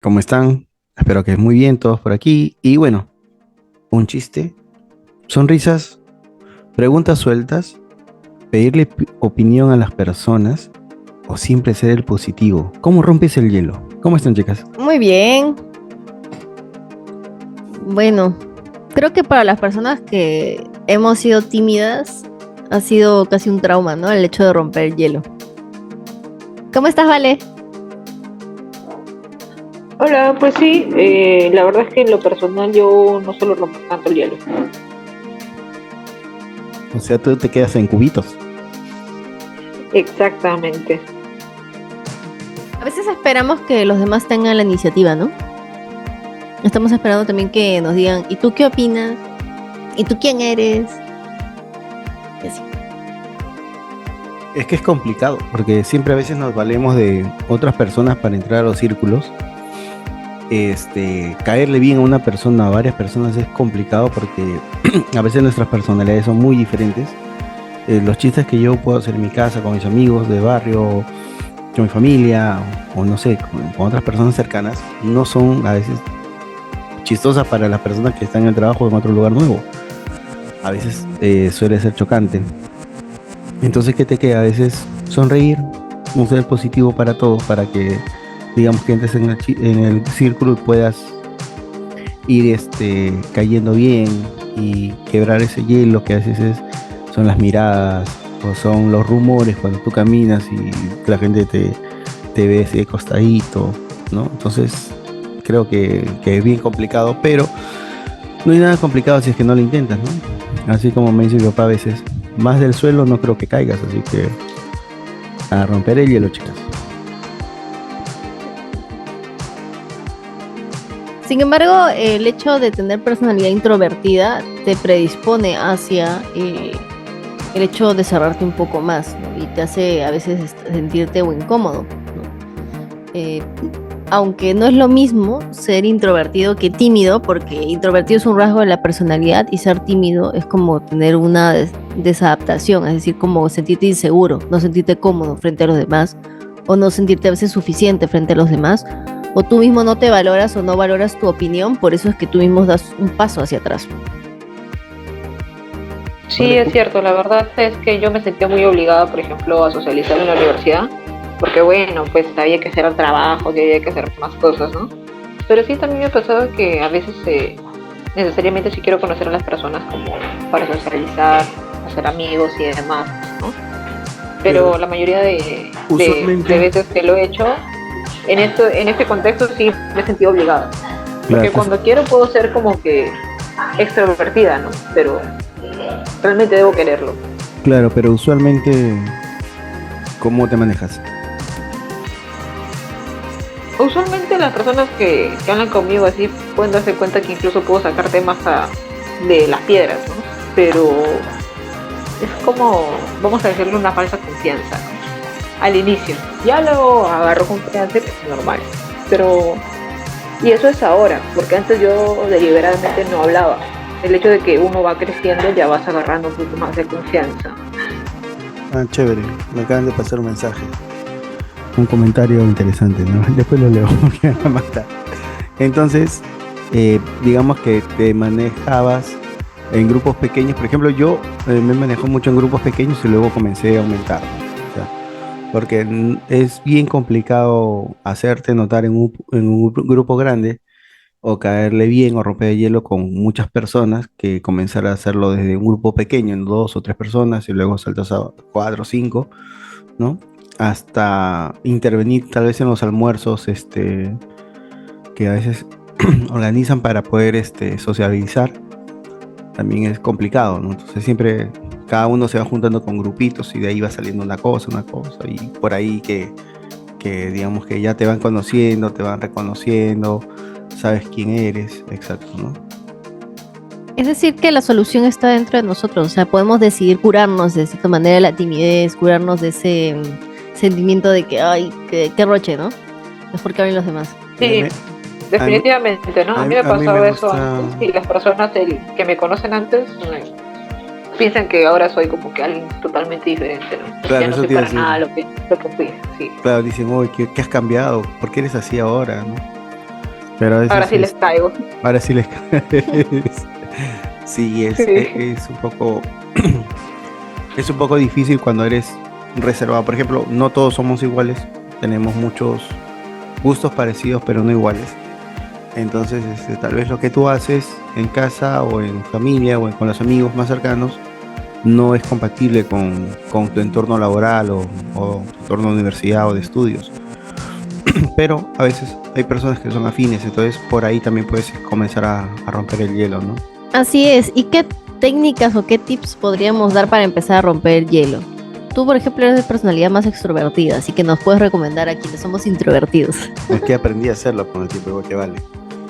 ¿Cómo están? Espero que muy bien todos por aquí. Y bueno, un chiste, sonrisas, preguntas sueltas, pedirle opinión a las personas o siempre ser el positivo. ¿Cómo rompes el hielo? ¿Cómo están, chicas? Muy bien. Bueno, creo que para las personas que hemos sido tímidas ha sido casi un trauma, ¿no? El hecho de romper el hielo. ¿Cómo estás, Vale? Hola, pues sí, la verdad es que en lo personal yo no suelo romper tanto el hielo. O sea, tú te quedas en cubitos. Exactamente. A veces esperamos que los demás tengan la iniciativa, ¿no? Estamos esperando también que nos digan, ¿y tú qué opinas? ¿Y tú quién eres? Y así. Es que es complicado, porque siempre a veces nos valemos de otras personas para entrar a los círculos. Caerle bien a una persona, a varias personas es complicado porque a veces nuestras personalidades son muy diferentes. Los chistes que yo puedo hacer en mi casa con mis amigos de barrio, con mi familia o no sé, con otras personas cercanas, no son a veces chistosas para las personas que están en el trabajo en otro lugar nuevo. A veces suele ser chocante. Entonces, ¿qué te queda? A veces sonreír, un ser positivo para todos, para que digamos que entres en el círculo y puedas ir cayendo bien y quebrar ese hielo que a veces son las miradas o son los rumores cuando tú caminas y la gente te ve así de costadito, ¿no? Entonces creo que es bien complicado, pero no hay nada complicado si es que no lo intentas, ¿no? Así como me dice mi papá a veces, más del suelo no creo que caigas, así que a romper el hielo, chicas. Sin embargo, el hecho de tener personalidad introvertida te predispone hacia el hecho de cerrarte un poco más, ¿no? Y te hace a veces sentirte o incómodo, ¿no? Aunque no es lo mismo ser introvertido que tímido, porque introvertido es un rasgo de la personalidad y ser tímido es como tener una desadaptación, es decir, como sentirte inseguro, no sentirte cómodo frente a los demás, o no sentirte a veces suficiente frente a los demás, o tú mismo no te valoras o no valoras tu opinión, por eso es que tú mismo das un paso hacia atrás. Sí, Vale, es cierto, la verdad es que yo me sentía muy obligada, por ejemplo, a socializar en la universidad, porque bueno, pues había que hacer el trabajo, y había que hacer más cosas, ¿no? Pero sí también me ha pasado que a veces necesariamente sí quiero conocer a las personas como para socializar, hacer amigos y demás, ¿no? pero Pero la mayoría de usualmente, veces que lo he hecho, en este contexto sí me he sentido obligada. claro, Porque cuando quiero puedo ser como que extrovertida, ¿no? Pero realmente debo quererlo. claro, pero usualmente, ¿cómo te manejas? Usualmente las personas que hablan conmigo así pueden darse cuenta que incluso puedo sacar temas de las piedras, ¿no? Pero es como, vamos a decirle, una falsa confianza, ¿no? Al inicio. Ya luego agarro confianza, que es normal. Pero, y eso es ahora, porque antes yo deliberadamente no hablaba. El hecho de que uno va creciendo ya vas agarrando un poco más de confianza. Ah, chévere, me acaban de pasar un mensaje, un comentario interesante, ¿no? Después lo leo, porque me va a matar. Entonces, digamos que te manejabas en grupos pequeños. Por ejemplo, yo me manejo mucho en grupos pequeños y luego comencé a aumentar, ¿no? O sea, porque es bien complicado hacerte notar en un grupo grande o caerle bien o romper el hielo con muchas personas que comenzar a hacerlo desde un grupo pequeño, en dos o tres personas y luego saltas a cuatro o cinco, ¿no? Hasta intervenir tal vez en los almuerzos, que a veces organizan para poder sociabilizar, también es complicado, ¿no? Entonces siempre cada uno se va juntando con grupitos y de ahí va saliendo una cosa, y por ahí que digamos que ya te van conociendo, te van reconociendo, sabes quién eres, exacto, ¿no? Es decir, que la solución está dentro de nosotros, o sea, podemos decidir curarnos de cierta manera de la timidez, curarnos de ese sentimiento de que, ay, qué roche, ¿no? Mejor que hablen los demás. Y Sí, a mí, definitivamente, ¿no? A mí me a mí me pasaba eso gusta, antes y las personas que me conocen antes piensan que ahora soy como que alguien totalmente diferente, ¿no? Pues ya claro, no eso soy te iba a para decir, nada lo que fui, sí. claro, dicen, oye, ¿qué has cambiado? ¿Por qué eres así ahora, no? Pero a Ahora veces sí les caigo. ahora sí les sí, Sí. es un poco es un poco difícil cuando eres reservado. Por ejemplo, no todos somos iguales, tenemos muchos gustos parecidos, pero no iguales. Entonces, tal vez lo que tú haces en casa o en familia o con los amigos más cercanos no es compatible con tu entorno laboral o tu entorno de universidad o de estudios. Pero a veces hay personas que son afines, entonces por ahí también puedes comenzar a romper el hielo, ¿no? Así es. ¿Y qué técnicas o qué tips podríamos dar para empezar a romper el hielo? Tú, por ejemplo, eres de personalidad más extrovertida, así que nos puedes recomendar a quienes somos introvertidos. Es que aprendí a hacerlo con el tiempo, igual que vale.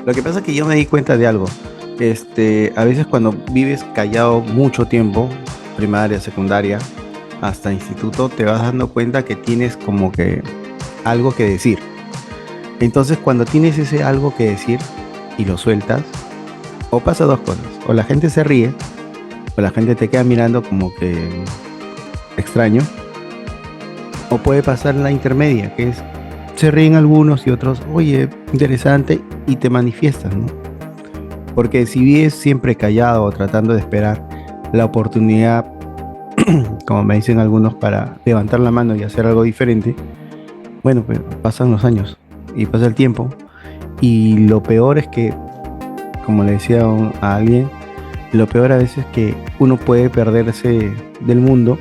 Lo que pasa es que yo me di cuenta de algo. A veces cuando vives callado mucho tiempo, primaria, secundaria, hasta instituto, te vas dando cuenta que tienes como que algo que decir. Entonces, cuando tienes ese algo que decir y lo sueltas, o pasa dos cosas. O la gente se ríe, o la gente te queda mirando como que extraño, o puede pasar la intermedia, que es se ríen algunos y otros, oye, interesante, y te manifiestas, ¿no? Porque si vives siempre callado o tratando de esperar la oportunidad, como me dicen algunos, para levantar la mano y hacer algo diferente, bueno, pues pasan los años y pasa el tiempo. Y lo peor es que, como le decía a alguien, lo peor a veces es que uno puede perderse del mundo,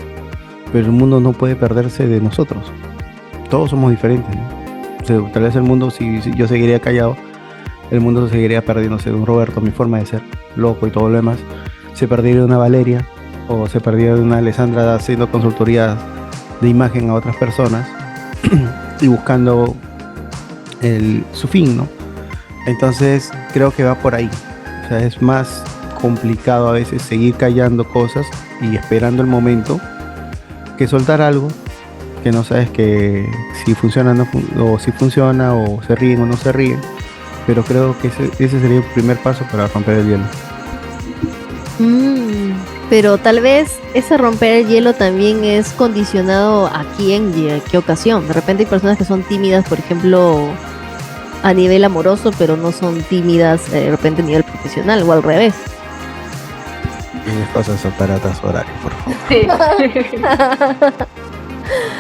pero el mundo no puede perderse de nosotros. Todos somos diferentes, ¿no? O sea, tal vez el mundo, si yo seguiría callado, el mundo se seguiría perdiéndose de un Roberto, mi forma de ser, loco y todo lo demás. Se perdería de una Valeria o se perdería de una Alessandra haciendo consultorías de imagen a otras personas y buscando su fin, ¿no? Entonces creo que va por ahí. O sea, es más complicado a veces seguir callando cosas y esperando el momento que soltar algo que no sabes que si funciona o si funciona o se ríen o no se ríen, pero creo que ese sería el primer paso para romper el hielo. Mm, pero tal vez ese romper el hielo también es condicionado a quién y a qué ocasión. De repente hay personas que son tímidas, por ejemplo, a nivel amoroso, pero no son tímidas de repente a nivel profesional o al revés. Esas cosas son para otros horarios, por favor. Sí.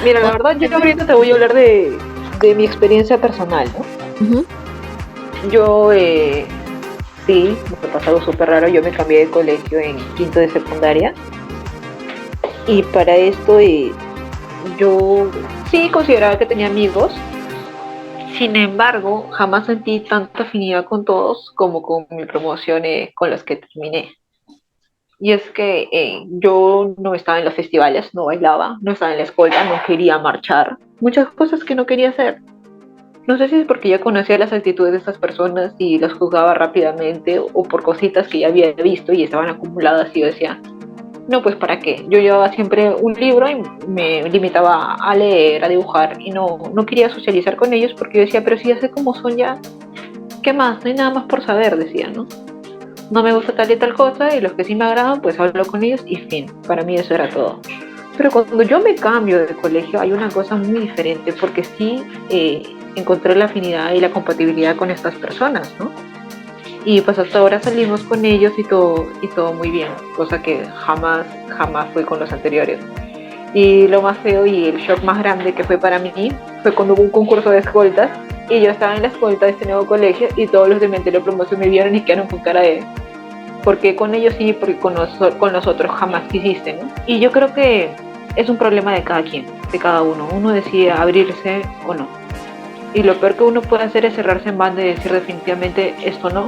Mira, la verdad, yo ahorita te voy a hablar de mi experiencia personal, ¿no? Ujú. Yo, sí, me fue pasado súper raro. Yo me cambié de colegio en quinto de secundaria. Y para esto, yo sí consideraba que tenía amigos. Sin embargo, jamás sentí tanta afinidad con todos como con mi promoción con las que terminé. Y es que yo no estaba en los festivales, no bailaba, no estaba en la escuela, no quería marchar. Muchas cosas que no quería hacer. No sé si es porque ya conocía las actitudes de estas personas y las juzgaba rápidamente o por cositas que ya había visto y estaban acumuladas y yo decía, no, pues para qué. Yo llevaba siempre un libro y me limitaba a leer, a dibujar y no quería socializar con ellos porque yo decía, pero si ya sé cómo son ya, ¿qué más? No hay nada más por saber, decía, ¿no? No me gusta tal y tal cosa y los que sí me agradan pues hablo con ellos y fin, para mí eso era todo. Pero cuando yo me cambio de colegio hay una cosa muy diferente porque sí encontré la afinidad y la compatibilidad con estas personas, ¿no? Y pues hasta ahora salimos con ellos y todo muy bien, cosa que jamás fue con los anteriores. Y lo más feo y el shock más grande que fue para mí fue cuando hubo un concurso de escoltas y yo estaba en la escolta de este nuevo colegio y todos los de mi anterior promoción me vieron y quedaron con cara de ¿por qué con ellos sí, porque con los otros jamás quisiste, ¿no? Y yo creo que es un problema de cada quien, de cada uno. Uno decide abrirse o no. Y lo peor que uno puede hacer es cerrarse en banda y decir definitivamente esto no,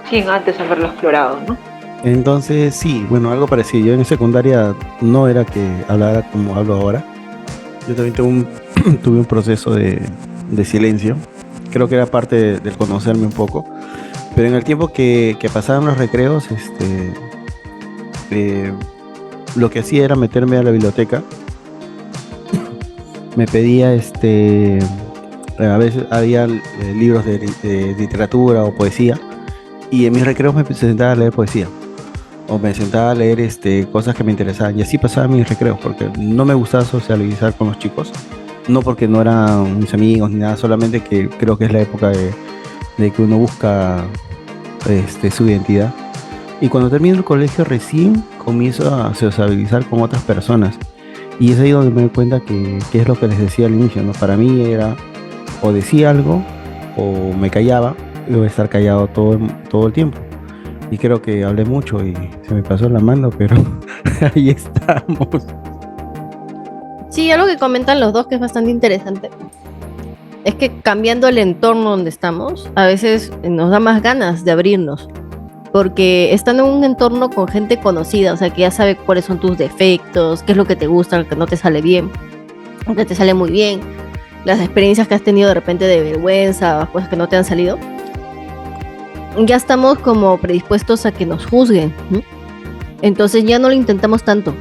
sin antes haberlo explorado, ¿no? Entonces, sí, bueno, algo parecido. Yo en secundaria no era que hablara como hablo ahora. Yo también tuve un proceso de silencio. Creo que era parte del conocerme un poco. Pero en el tiempo que pasaban los recreos, eh, lo que hacía era meterme a la biblioteca. Me pedía, a veces había libros de literatura o poesía. Y en mis recreos me sentaba a leer poesía. O me sentaba a leer cosas que me interesaban. Y así pasaba mis recreos, porque no me gustaba socializar con los chicos. No porque no eran mis amigos ni nada, solamente que creo que es la época de que uno busca su identidad. Y cuando termino el colegio recién comienzo a sociabilizar con otras personas. Y es ahí donde me doy cuenta que es lo que les decía al inicio, ¿no? Para mí era o decía algo o me callaba, y voy a estar callado todo el tiempo. Y creo que hablé mucho y se me pasó la mano, pero ahí estamos. Sí, algo que comentan los dos que es bastante interesante es que cambiando el entorno donde estamos, a veces nos da más ganas de abrirnos, porque estando en un entorno con gente conocida, o sea, que ya sabe cuáles son tus defectos, qué es lo que te gusta, lo que no te sale bien, lo que te sale muy bien, las experiencias que has tenido de repente de vergüenza, cosas que no te han salido, ya estamos como predispuestos a que nos juzguen, ¿no? Entonces ya no lo intentamos tanto.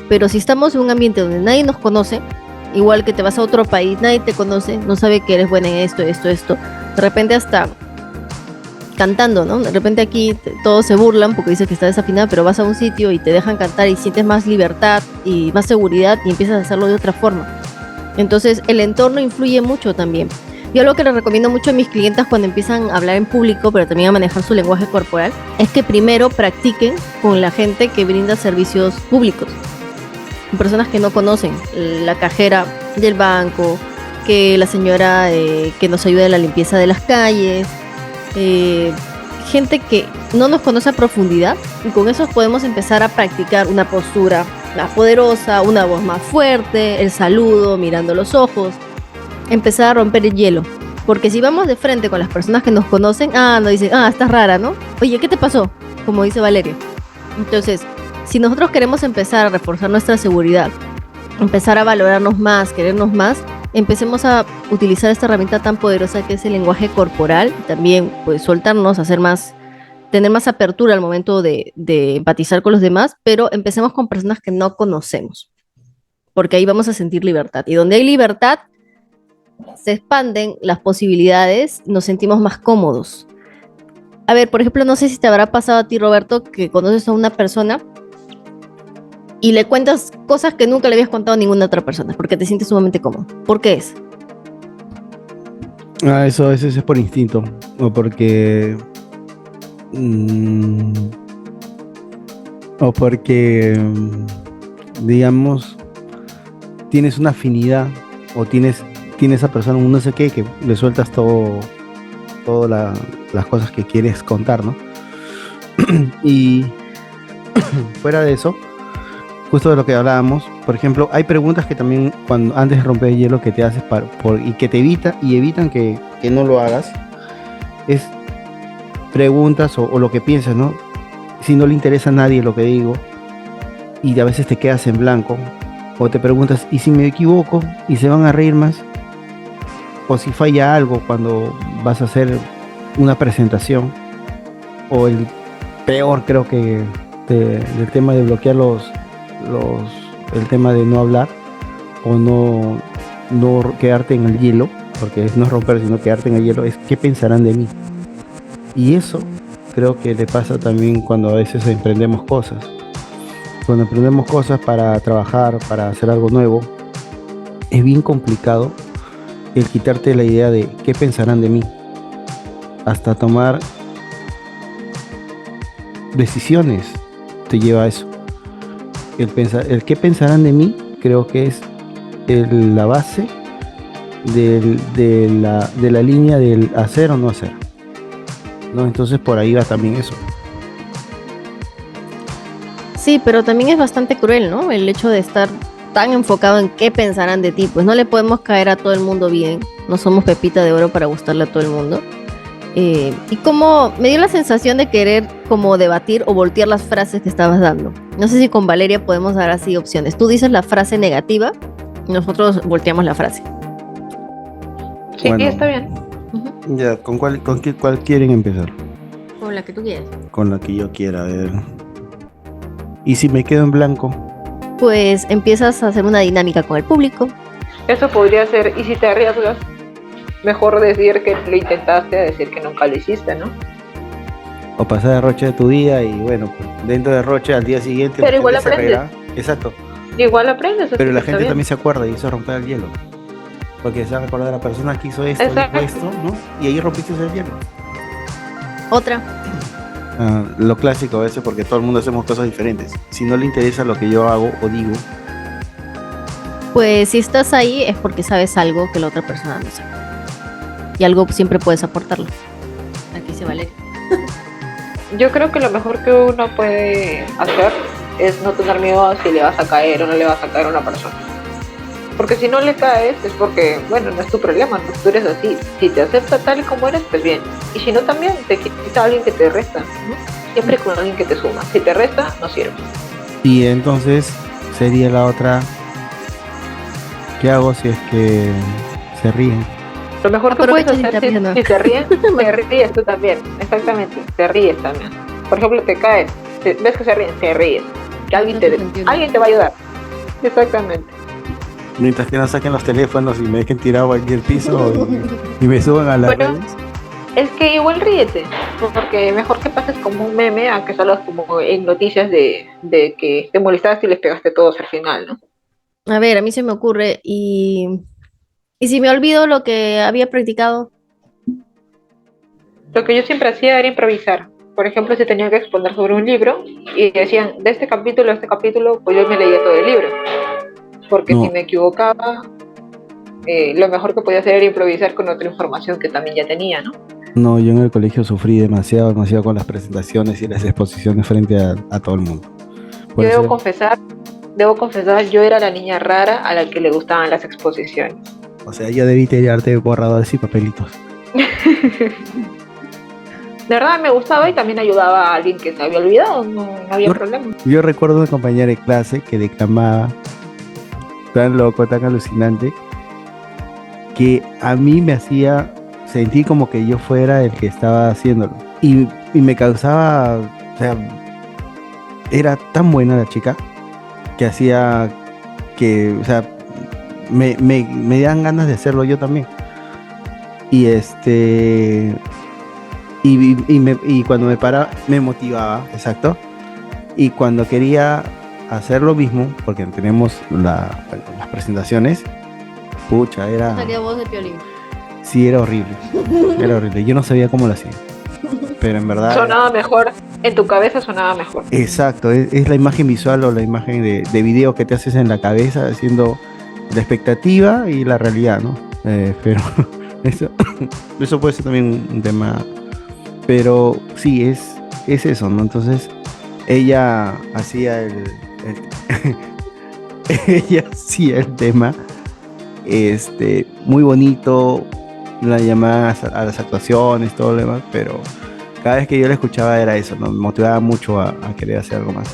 Pero si estamos en un ambiente donde nadie nos conoce, igual que te vas a otro país, nadie te conoce, no sabe que eres buena en esto, de repente hasta cantando, ¿no? De repente aquí todos se burlan porque dicen que está desafinada, pero vas a un sitio y te dejan cantar y sientes más libertad y más seguridad y empiezas a hacerlo de otra forma. Entonces el entorno influye mucho también. Yo lo que les recomiendo mucho a mis clientes cuando empiezan a hablar en público, pero también a manejar su lenguaje corporal, es que primero practiquen con la gente que brinda servicios públicos. Personas que no conocen, la cajera del banco, que la señora que nos ayuda en la limpieza de las calles, gente que no nos conoce a profundidad, y con eso podemos empezar a practicar una postura más poderosa, una voz más fuerte, el saludo, mirando los ojos, empezar a romper el hielo. Porque si vamos de frente con las personas que nos conocen, nos dicen, estás rara, ¿no? Oye, ¿qué te pasó? Como dice Valeria. Entonces, si nosotros queremos empezar a reforzar nuestra seguridad, empezar a valorarnos más, querernos más, empecemos a utilizar esta herramienta tan poderosa que es el lenguaje corporal, y también pues soltarnos, tener más apertura al momento de empatizar con los demás, pero empecemos con personas que no conocemos, porque ahí vamos a sentir libertad. Y donde hay libertad, se expanden las posibilidades, nos sentimos más cómodos. A ver, por ejemplo, no sé si te habrá pasado a ti, Roberto, que conoces a una persona y le cuentas cosas que nunca le habías contado a ninguna otra persona, porque te sientes sumamente cómodo. ¿Por qué es? Eso a veces es por instinto, o porque... digamos, tienes una afinidad, o tienes esa persona, un no sé qué, que le sueltas todas las cosas que quieres contar, ¿no? Y fuera de eso, justo de lo que hablábamos, por ejemplo, hay preguntas que también antes de romper el hielo que te haces y que te evitan que no lo hagas, es preguntas o lo que piensas, ¿no? Si no le interesa a nadie lo que digo y a veces te quedas en blanco, o te preguntas, ¿y si me equivoco? ¿Y se van a reír más? O si falla algo cuando vas a hacer una presentación, o el peor creo que del tema de bloquear el tema de no hablar o no quedarte en el hielo, porque no es romper sino quedarte en el hielo, es qué pensarán de mí. Y eso creo que le pasa también cuando a veces emprendemos cosas. Cuando emprendemos cosas para trabajar, para hacer algo nuevo, es bien complicado el quitarte la idea de qué pensarán de mí, hasta tomar decisiones te lleva a eso. El qué pensarán de mí creo que es la base de la línea del hacer o no hacer, ¿no? Entonces por ahí va también eso. Sí, pero también es bastante cruel, ¿no? El hecho de estar tan enfocado en qué pensarán de ti, pues no le podemos caer a todo el mundo bien, no somos pepita de oro para gustarle a todo el mundo. Y como me dio la sensación de querer como debatir o voltear las frases que estabas dando. No sé si con Valeria podemos dar así opciones. Tú dices la frase negativa, nosotros volteamos la frase. Sí, bueno, está bien. Ya, ¿con cuál quieren empezar? Con la que tú quieras. Con la que yo quiera, a ver. ¿Y si me quedo en blanco? Pues empiezas a hacer una dinámica con el público. Eso podría ser, y si te arriesgas, mejor decir que lo intentaste a decir que nunca lo hiciste, ¿no? O pasar de roche de tu día y bueno, pues, dentro de roche al día siguiente. Pero igual aprendes. Exacto. Igual aprendes. Pero la gente también se acuerda y eso es romper el hielo. Porque se va a recordar la persona que hizo esto, dijo Exacto. esto, ¿no? Y ahí rompiste el hielo. Otra. Lo clásico a veces, porque todo el mundo hacemos cosas diferentes. Si no le interesa lo que yo hago o digo, Pues si estás ahí es porque sabes algo que la otra persona no sabe. Y algo siempre puedes aportarlo. Aquí se vale. Yo creo que lo mejor que uno puede hacer es no tener miedo a si le vas a caer o no le vas a caer a una persona. Porque si no le caes es porque, bueno, no es tu problema, no, tú eres así. Si te acepta tal y como eres, pues bien. Y si no, también te quita a alguien que te resta, ¿no? Siempre con alguien que te suma. Si te resta, no sirve. y entonces sería la otra, ¿qué hago si es que se ríen? Lo mejor que puedes Aprovecha si hacer te ríes, ¿no? si te ríes, te ríes tú también. Exactamente, te ríes también. Por ejemplo, te caes, ves que se ríen, te ríes. Que alguien No te entiendo. alguien te va a ayudar. Exactamente. Mientras que no saquen los teléfonos y me dejen tirado aquí el piso y me suban a las Bueno, redes. es que igual ríete, porque mejor que pases como un meme a que salgas como en noticias de que te molestaste y les pegaste todos al final, ¿no? A ver, a mí se me ocurre y si me olvido lo que había practicado. Lo que yo siempre hacía era improvisar. Por ejemplo, si tenía que exponer sobre un libro y decían de este capítulo a este capítulo, pues yo me leía todo el libro. Porque si No, me equivocaba, lo mejor que podía hacer era improvisar con otra información que también ya tenía, ¿no? no, yo en el colegio sufrí demasiado, demasiado con las presentaciones y las exposiciones frente a todo el mundo. Por Yo eso, debo confesar, yo era la niña rara a la que le gustaban las exposiciones. o sea, yo debí tirarte borradores y papelitos. De verdad me gustaba y también ayudaba a alguien que se había olvidado, no había Yo- problema. Yo recuerdo una compañera de clase que declamaba tan loco, tan alucinante, que a mí me hacía sentir como que yo fuera el que estaba haciéndolo. Y me causaba, o sea, era tan buena la chica que hacía que, o sea, me dan ganas de hacerlo yo también. Y y cuando me paraba, me motivaba, exacto. Y cuando quería hacer lo mismo, porque tenemos las presentaciones, pucha, Salía voz de Piolín. sí, era horrible. Era horrible. Yo no sabía cómo lo hacía. Pero en verdad, Sonaba mejor, en tu cabeza sonaba mejor. exacto, es la imagen visual o la imagen de video que te haces en la cabeza, haciendo la expectativa y la realidad, ¿no? Pero eso, eso puede ser también un tema. Pero sí, es eso, ¿no? Entonces, ella hacía ella hacía el tema muy bonito, la llamaba a las actuaciones, todo lo demás, pero cada vez que yo la escuchaba era eso, ¿no? Me motivaba mucho a querer hacer algo más.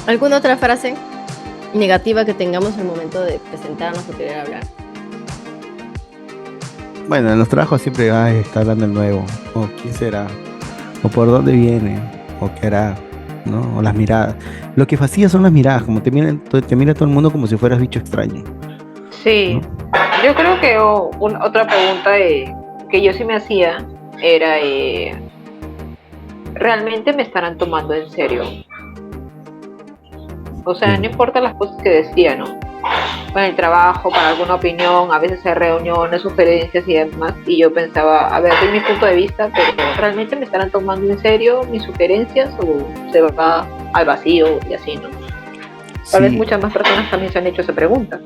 ¿Alguna otra frase negativa que tengamos al momento de presentarnos o querer hablar? Bueno, en los trabajos siempre está hablando el nuevo, o quién será, o por dónde viene, o qué hará, ¿no? O las miradas. Lo que fastidia son las miradas, como te mira todo el mundo como si fueras bicho extraño. Sí, yo creo que otra pregunta que yo sí me hacía era, ¿realmente me estarán tomando en serio? O sea, no importa las cosas que decía, ¿no? Para el trabajo, para alguna opinión, a veces hay reuniones, sugerencias y demás, y yo pensaba, a ver, de mi punto de vista, pero ¿realmente me estarán tomando en serio mis sugerencias o se va al vacío y así, ¿no? Tal vez Sí, muchas más personas también se han hecho esa pregunta.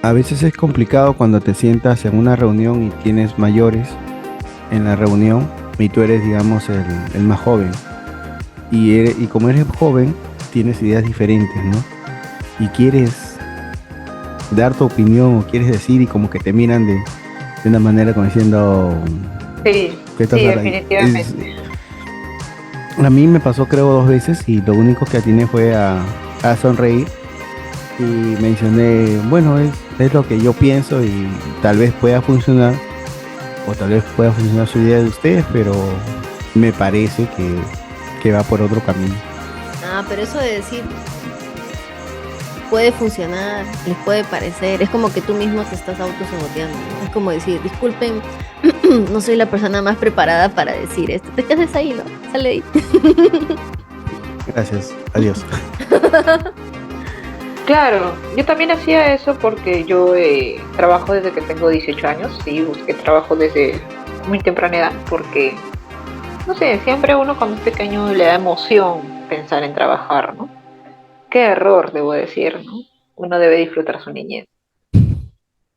a veces es complicado cuando te sientas en una reunión y tienes mayores en la reunión y tú eres, digamos, el más joven. Y como eres joven, tienes ideas diferentes, ¿no? Y quieres dar tu opinión o quieres decir y como que te miran de una manera como diciendo, Sí, ¿qué estás sí, hablando? definitivamente. A mí me pasó creo 2 veces y lo único que atiné fue a sonreír y mencioné, bueno, es lo que yo pienso y tal vez pueda funcionar o tal vez pueda funcionar su idea de ustedes, pero me parece que va por otro camino. Ah, pero eso de decir puede funcionar, les puede parecer, es como que tú mismo te estás autosaboteando, ¿no? Es como decir, disculpen, no soy la persona más preparada para decir esto. ¿Te quedas ahí, no? Sale ahí. Gracias, adiós. Claro, yo también hacía eso porque yo trabajo desde que tengo 18 años, sí, busqué trabajo desde muy temprana edad porque, no sé, siempre uno cuando es pequeño le da emoción pensar en trabajar, ¿no? Qué error, debo decir, ¿no? Uno debe disfrutar su niñez.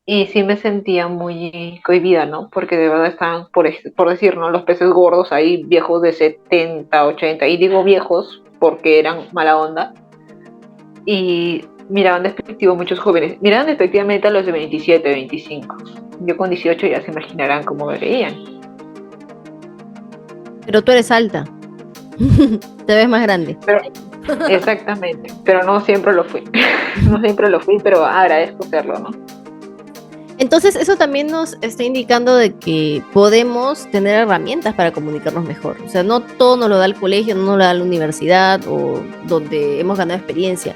Y sí me sentía muy cohibida, ¿no? Porque de verdad estaban, por decir, ¿no? Los peces gordos ahí, viejos de 70, 80, y digo viejos porque eran mala onda, y miraban despectivo muchos jóvenes. Miraban despectivamente a los de 27, 25. Yo con 18 ya se imaginarán cómo me veían. Pero tú eres alta. Te ves más grande. Pero, exactamente, pero no siempre lo fui. No siempre lo fui, pero agradezco serlo, ¿no? Entonces, eso también nos está indicando de que podemos tener herramientas para comunicarnos mejor. O sea, no todo nos lo da el colegio, no nos lo da la universidad o donde hemos ganado experiencia,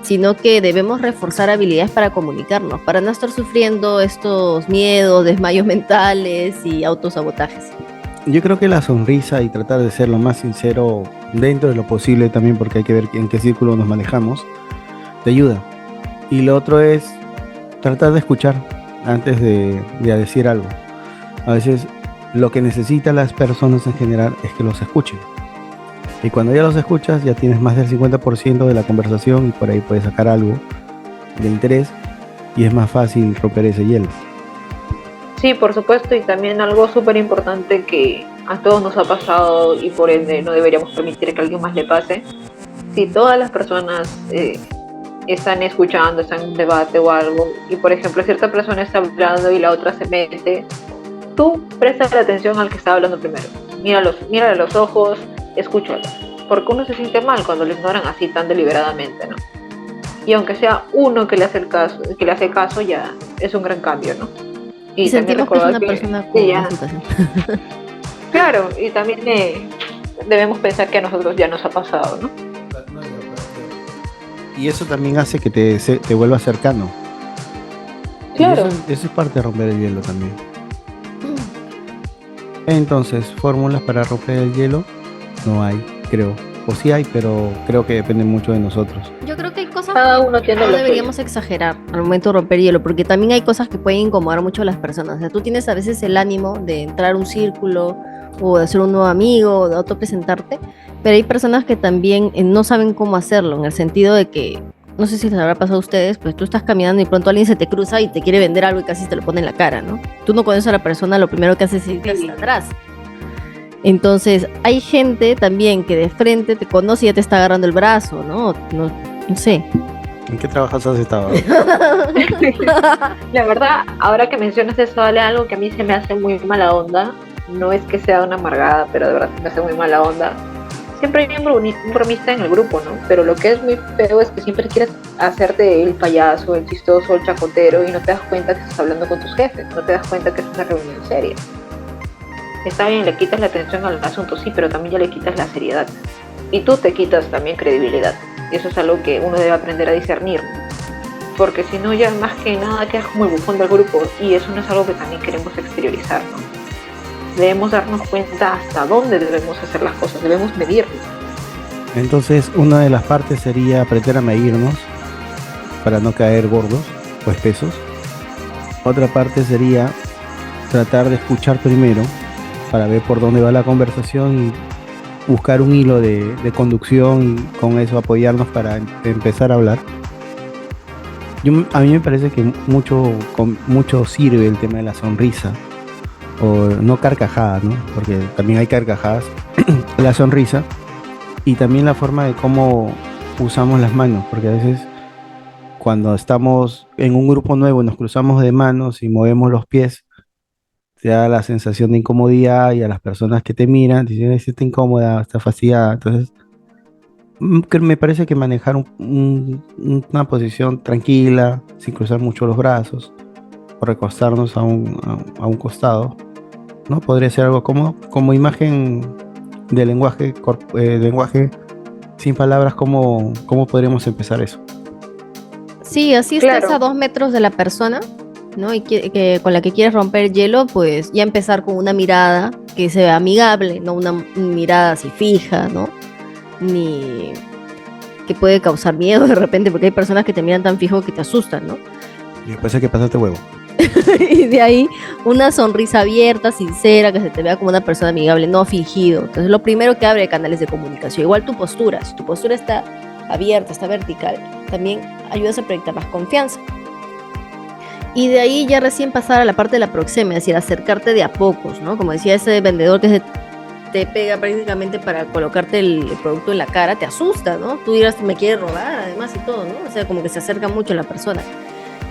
sino que debemos reforzar habilidades para comunicarnos, para no estar sufriendo estos miedos, desmayos mentales y autosabotajes. Yo creo que la sonrisa y tratar de ser lo más sincero dentro de lo posible también, porque hay que ver en qué círculo nos manejamos, te ayuda. Y lo otro es tratar de escuchar antes de decir algo. A veces lo que necesitan las personas en general es que los escuchen. Y cuando ya los escuchas, ya tienes más del 50% de la conversación y por ahí puedes sacar algo de interés y es más fácil romper ese hielo. Sí, por supuesto, y también algo súper importante que a todos nos ha pasado y por ende no deberíamos permitir que a alguien más le pase. Si todas las personas están escuchando, están en un debate o algo, y por ejemplo cierta persona está hablando y la otra se mete, tú presta la atención al que está hablando primero. Mírale a los ojos, escúchalo. Porque uno se siente mal cuando lo ignoran así tan deliberadamente, ¿no? Y aunque sea uno que le hace caso, ya es un gran cambio, ¿no? Y sentimos que es una que, persona con sí, educación. claro, y también debemos pensar que a nosotros ya nos ha pasado, ¿no? Y eso también hace que te vuelvas cercano. Claro. Y eso es parte de romper el hielo también. Entonces, fórmulas para romper el hielo no hay, creo. O sí hay, pero creo que depende mucho de nosotros. Yo creo que hay cosas Cada que uno tiene no lo deberíamos exagerar al momento de romper hielo, porque también hay cosas que pueden incomodar mucho a las personas. O sea, tú tienes a veces el ánimo de entrar a un círculo o de hacer un nuevo amigo o de autopresentarte, pero hay personas que también no saben cómo hacerlo, en el sentido de que, no sé si les habrá pasado a ustedes, pues tú estás caminando y pronto alguien se te cruza y te quiere vender algo y casi te lo pone en la cara, ¿no? Tú no conoces a la persona, lo primero que haces es irte hacia atrás. Entonces, hay gente también que de frente te conoce y ya te está agarrando el brazo, ¿no? No sé. ¿En qué trabajas has estado? La verdad, ahora que mencionas eso, vale algo que a mí se me hace muy mala onda. No es que sea una amargada, pero de verdad se me hace muy mala onda. Siempre hay un bromista en el grupo, ¿no? Pero lo que es muy feo es que siempre quieres hacerte el payaso, el chistoso, el chacotero y no te das cuenta que estás hablando con tus jefes, no te das cuenta que es una reunión seria. Está bien, le quitas la atención al asunto, sí, pero también ya le quitas la seriedad. Y tú te quitas también credibilidad. Y eso es algo que uno debe aprender a discernir. Porque si no, ya más que nada quedas como el bufón del grupo. Y eso no es algo que también queremos exteriorizar, ¿no? Debemos darnos cuenta hasta dónde debemos hacer las cosas, debemos medirnos. Entonces, una de las partes sería aprender a medirnos para no caer gordos o espesos. Otra parte sería tratar de escuchar primero para ver por dónde va la conversación y buscar un hilo de conducción y con eso apoyarnos para empezar a hablar. A mí me parece que mucho sirve el tema de la sonrisa, o no carcajadas, ¿no? Porque también hay carcajadas, la sonrisa y también la forma de cómo usamos las manos, porque a veces cuando estamos en un grupo nuevo y nos cruzamos de manos y movemos los pies, te da la sensación de incomodidad y a las personas que te miran te dicen, está incómoda, está fastidiada. Entonces, me parece que manejar una posición tranquila, sin cruzar mucho los brazos, o recostarnos a un costado, ¿no? Podría ser algo como imagen de lenguaje sin palabras, ¿cómo podríamos empezar eso? Sí, así Claro. estás a 2 metros de la persona, ¿no? Y que con la que quieres romper hielo, pues ya empezar con una mirada que sea amigable, no una mirada así fija, ¿no? Ni que puede causar miedo de repente, porque hay personas que te miran tan fijo que te asustan, ¿no? Y después hay que pasarte huevo. Y de ahí una sonrisa abierta, sincera, que se te vea como una persona amigable, no fingido. Entonces lo primero que abre canales de comunicación. Igual tu postura, si tu postura está abierta, está vertical, también ayudas a proyectar más confianza. Y de ahí ya recién pasar a la parte de la proxemia, es decir, acercarte de a pocos, ¿no? Como decía ese vendedor que te pega prácticamente para colocarte el producto en la cara, te asusta, ¿no? Tú dirás, me quiere robar, además y todo, ¿no? O sea, como que se acerca mucho a la persona.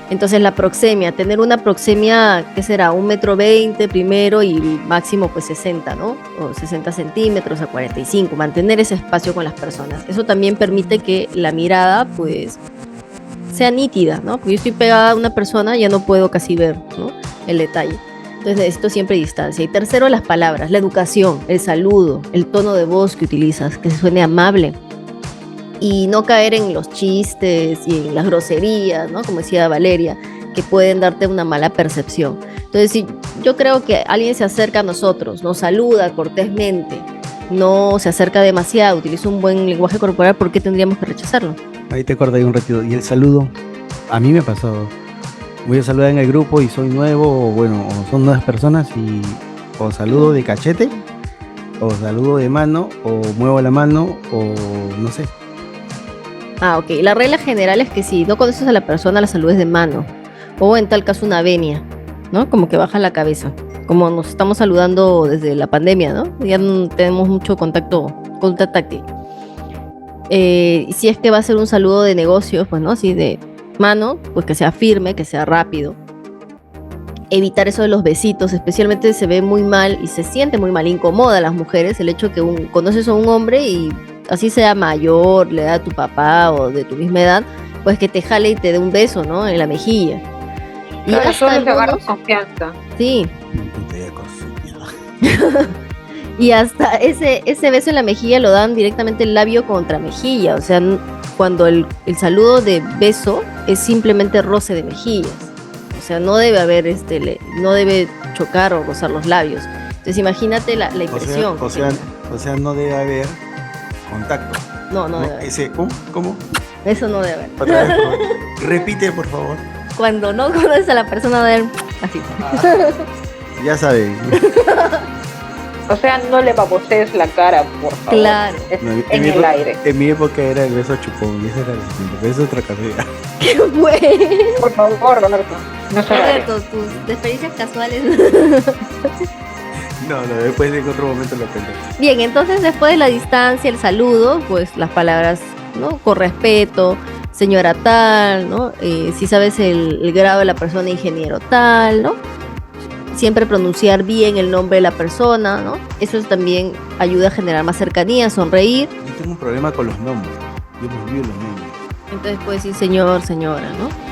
Entonces la proxemia, tener una proxemia, ¿qué será? 1,20 m primero y máximo pues 60, ¿no? O 60 centímetros a 45, mantener ese espacio con las personas. Eso también permite que la mirada pues sea nítida, ¿no? Porque yo estoy pegada a una persona, ya no puedo casi ver, ¿no? El detalle. Entonces necesito siempre distancia. Y tercero, las palabras, la educación, el saludo, el tono de voz que utilizas, que suene amable. Y no caer en los chistes y en las groserías, ¿no? Como decía Valeria, que pueden darte una mala percepción. Entonces, si yo creo que alguien se acerca a nosotros, nos saluda cortésmente, no se acerca demasiado, utiliza un buen lenguaje corporal, ¿por qué tendríamos que rechazarlo? Ahí te corta ahí un ratito. Y el saludo, a mí me pasó. Voy a saludar en el grupo y soy nuevo, o bueno, o son nuevas personas y o saludo de cachete, o saludo de mano, o muevo la mano, o no sé. Ok. La regla general es que si no conoces a la persona, la saludes de mano. O en tal caso una venia, ¿no? Como que baja la cabeza. Como nos estamos saludando desde la pandemia, ¿no? Ya no tenemos mucho contacto táctil. Si es que va a ser un saludo de negocios, pues, ¿no? Así de mano, pues que sea firme, que sea rápido. Evitar eso de los besitos, especialmente se ve muy mal y se siente muy mal, incomoda a las mujeres el hecho que conoces a un hombre y así sea mayor, le da a tu papá o de tu misma edad, pues que te jale y te dé un beso, ¿no? En la mejilla. Y Claro, hasta solo se agarra algunos, confianza. sí, y hasta ese beso en la mejilla lo dan directamente el labio contra mejilla, o sea, cuando el saludo de beso es simplemente roce de mejillas, o sea, no debe haber no debe chocar o rozar los labios. Entonces imagínate la impresión. O sea, no debe haber contacto. No debe haber. ¿Cómo? Eso no debe haber. Otra vez, por favor. Repite, por favor. Cuando no conoces a la persona, debe haber así. Ya saben. O sea, no le babosees la cara, por favor. Claro. Es No, en el aire. En mi época era el beso chupón, y ese era el siguiente, pero es otra carrera. ¿Qué fue? Por favor, Roberto. No se vale. Roberto, tus experiencias casuales. No, después en otro momento lo cuento. Bien, entonces después de la distancia, el saludo, pues las palabras, ¿no? Con respeto, señora tal, ¿no? Si sabes el grado de la persona, ingeniero tal, ¿no? Siempre pronunciar bien el nombre de la persona, ¿no? Eso también ayuda a generar más cercanía, sonreír. Yo tengo un problema con los nombres. Yo me olvido los nombres. Entonces puedes decir señor, señora, ¿no?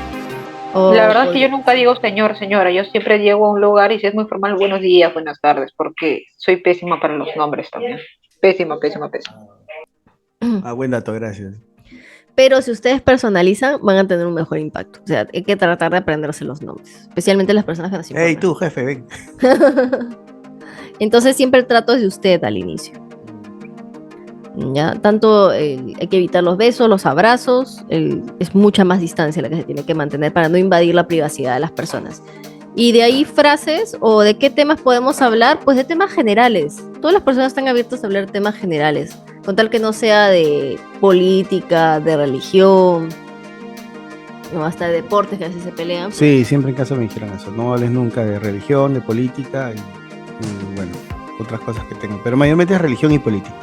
La verdad es que yo nunca digo señor, señora. Yo siempre llego a un lugar y si es muy formal, buenos días, buenas tardes, porque soy pésima para los nombres también. Pésima. Buen dato, gracias. Pero si ustedes personalizan, van a tener un mejor impacto. O sea, hay que tratar de aprenderse los nombres, especialmente las personas que nos importan. Hey, tú, jefe, ven. Entonces siempre el trato es de usted al inicio. Ya, tanto hay que evitar los besos, los abrazos, es mucha más distancia la que se tiene que mantener para no invadir la privacidad de las personas. Y de ahí frases o de qué temas podemos hablar, pues de temas generales. Todas las personas están abiertas a hablar de temas generales, con tal que no sea de política, de religión, no, hasta de deportes que así se pelean. Sí, siempre en casa me dijeron eso. No hables nunca de religión, de política y bueno, otras cosas que tengo. Pero mayormente es religión y política.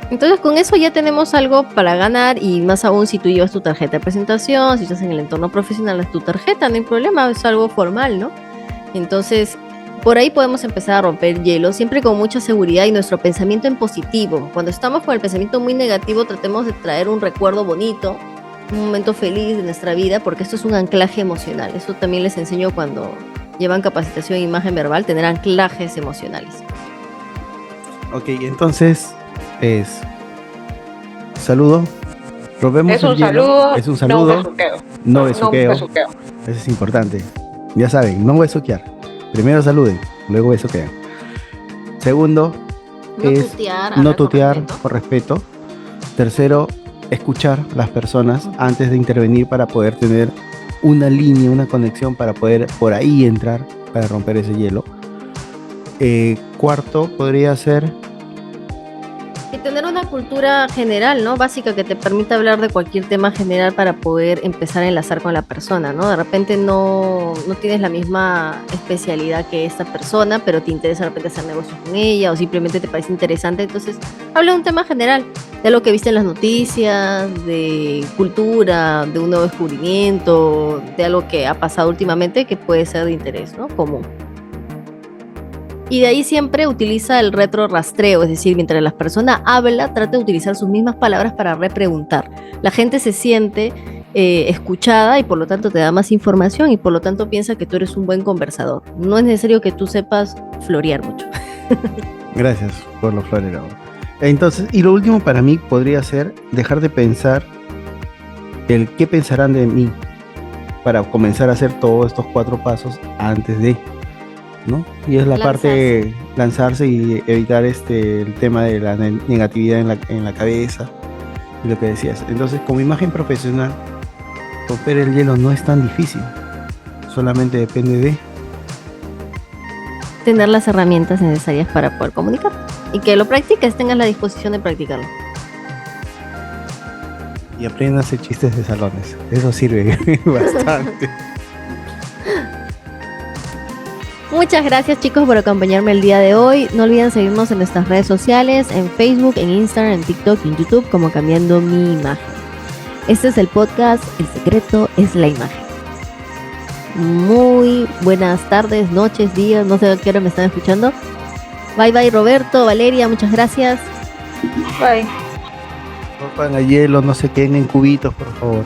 Entonces con eso ya tenemos algo para ganar y más aún si tú llevas tu tarjeta de presentación, si estás en el entorno profesional es tu tarjeta, no hay problema, es algo formal, ¿no? Entonces por ahí podemos empezar a romper hielo, siempre con mucha seguridad y nuestro pensamiento en positivo. Cuando estamos con el pensamiento muy negativo, tratemos de traer un recuerdo bonito, un momento feliz de nuestra vida, porque esto es un anclaje emocional. Eso también les enseño cuando llevan capacitación en imagen verbal, tener anclajes emocionales. Ok, entonces es saludo. Rompemos Es un el hielo. saludo. Es un saludo. No besuqueo. No besuqueo. besuqueo. Eso es importante. Ya saben, no besuquear. Primero saluden, luego besuquean. Segundo No es tutear, no hablar con tutear respeto. por respeto. Tercero, escuchar las personas antes de intervenir para poder tener una línea, una conexión para poder por ahí entrar para romper ese hielo. Cuarto, podría ser Y tener una cultura general, ¿no? Básica que te permita hablar de cualquier tema general para poder empezar a enlazar con la persona, ¿no? De repente no tienes la misma especialidad que esta persona, pero te interesa de repente hacer negocios con ella o simplemente te parece interesante. Entonces, habla de un tema general, de lo que viste en las noticias, de cultura, de un nuevo descubrimiento, de algo que ha pasado últimamente que puede ser de interés, ¿no? Común. Y de ahí siempre utiliza el retrorastreo, es decir, mientras la persona habla, trata de utilizar sus mismas palabras para repreguntar. La gente se siente escuchada y por lo tanto te da más información y por lo tanto piensa que tú eres un buen conversador. No es necesario que tú sepas florear mucho. Gracias por lo florero. Entonces, y lo último para mí podría ser dejar de pensar el qué pensarán de mí para comenzar a hacer todos estos 4 pasos antes de, ¿no? Y es la parte lanzarse y evitar el tema de la negatividad en la cabeza y lo que decías. Entonces, como imagen profesional, romper el hielo no es tan difícil, solamente depende de tener las herramientas necesarias para poder comunicar y que lo practiques, tengas la disposición de practicarlo. y aprender a hacer chistes de salones. Eso sirve bastante. Muchas gracias, chicos, por acompañarme el día de hoy. No olviden seguirnos en nuestras redes sociales, en Facebook, en Instagram, en TikTok y en YouTube como Cambiando Mi Imagen. Este es el podcast El secreto es la imagen. Muy buenas tardes, noches, días, no sé a qué hora me están escuchando. Bye bye, Roberto, Valeria, muchas gracias. Bye. Rompan el hielo, no se queden en cubitos, por favor.